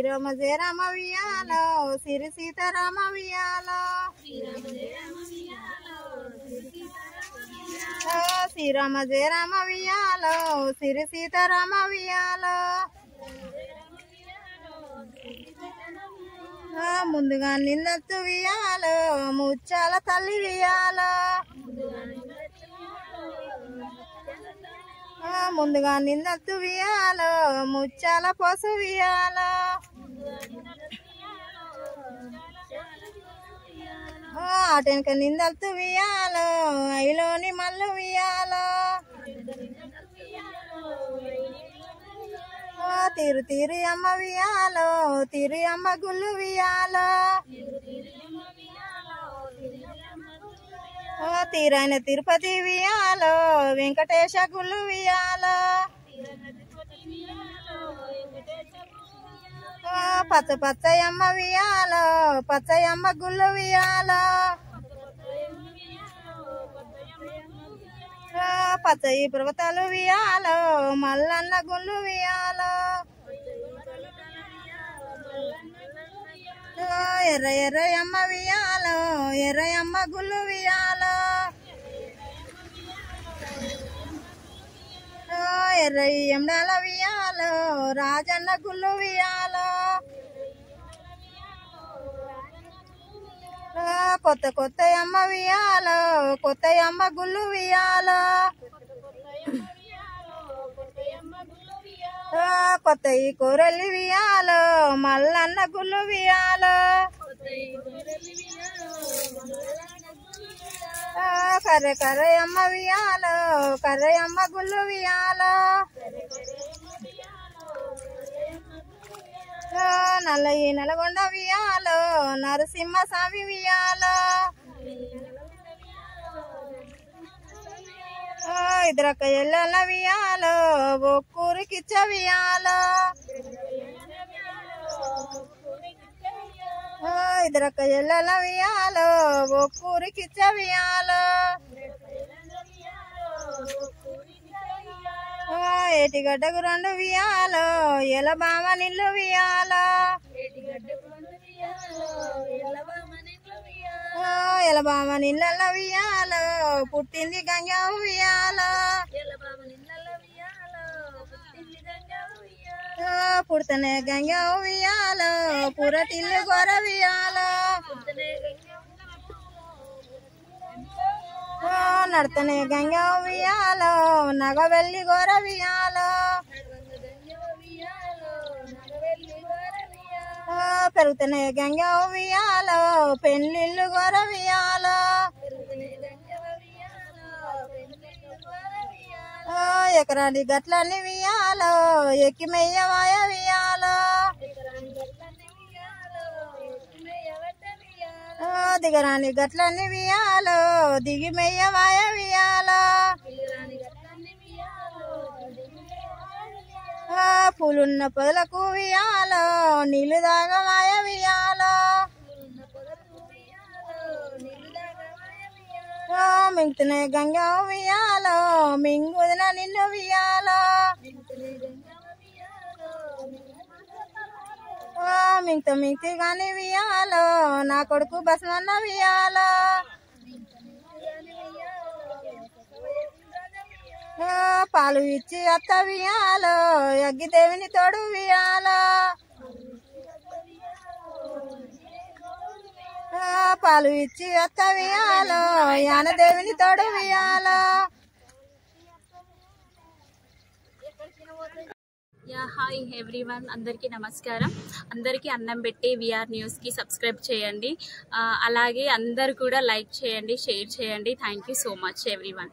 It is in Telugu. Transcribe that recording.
శ్రీరామ జయ రామ వియాలో సిరి సీతారామ వియాలో శ్రీరామ జయ రామ వియాలో సిరి సీతారామ వియాలో ముందుగా నిందత్తు వియాలో ముచ్చాల తల్లి వియాలో ముందుగా నిందత్తు వియాలో ముచ్చాల పశు వియాలో అటెనక నిందత్తు వియాలో ఐలోని మల్లు వియాలో తీరు తీరు అమ్మ వియాలో తీరు అమ్మ గుళ్ళు వియాలో తీరైన తిరుపతి వియాలో వెంకటేశ గుళ్ళు వియాలో పచ్చ పచ్చయమ్మ వియాలో పచ్చయమ్మ గుళ్ళు వియాలో పచ్చయి పర్వతాలు వియాలో మల్లన్న గుళ్ళు వియాలో ఎర్ర ఎర్రయమ్మ వియాలో ఎర్రయమ్మ గుళ్ళు వియాలో ఎర్ర ఎండాల వియాలో రాజన్న గుళ్ళు వియాలో కొత్త కొత్త అమ్మ వియాలో కొత్త అమ్మ గుళ్ళు వియాలో కొత్త ఈ కూరలి వియాలో మల్లన్న గుళ్ళు వియాలో కర్రె కర్రె అమ్మ వియాలో కర్రె అమ్మ గుళ్ళు వియాలో నల్లయి నల్గొండ వియాలో నరసింహ స్వామి వియాలో ఇద్దరక్క ఎల్లల వియాలో ఒక్కూరికిచ్చ వియాలో ఇద్దరక్క ఎల్లల వియాలో ఒక్కూరికిచ్చ వియాలో ఏటిగడ్డకు రెండు వియాలో ఎలబామ నిల్లు వియాలో ఎలబామ నిల్ల వియాలో పుట్టింది గంగ వియాలో పుడతనే గంగ వియాలో పురటిల్లు గొర వియాలో నడతనే గంగ వియాలో నగవెల్లి గొర వియాలో పెరుగుతనే గంగ వియాలో పెళ్ళిళ్ళు గొర వియాలో ఎకరాని గట్లని వియాలో ఎక్కి మెయ్యవాయ వియాలో దిగరాని గట్లని వియాలో దిగి మెయ్యవాయ వియాలో పూలున్న పొదలకు వియాలో నీళ్లు దాగవాయ వియాలో మింగుతున్న గంగ వియాలో మింగుదిన నిన్ను వియాలో మింగుత మింగుతి గాని వియాలో నా కొడుకు బసమన్న వియాలో పాలు ఇచ్చి అత్త వియాలో అగ్గిదేవిని తోడు వియాలో పాలు ఇచ్చి అత్త వియాలో యానదేవిని తోడు వియాలో హాయ్ ఎవ్రీవన్, అందరికీ నమస్కారం. అందరికీ అన్నం పెట్టి విఆర్ న్యూస్కి సబ్స్క్రైబ్ చేయండి. అలాగే అందరు కూడా లైక్ చేయండి, షేర్ చేయండి. Thank you so much everyone.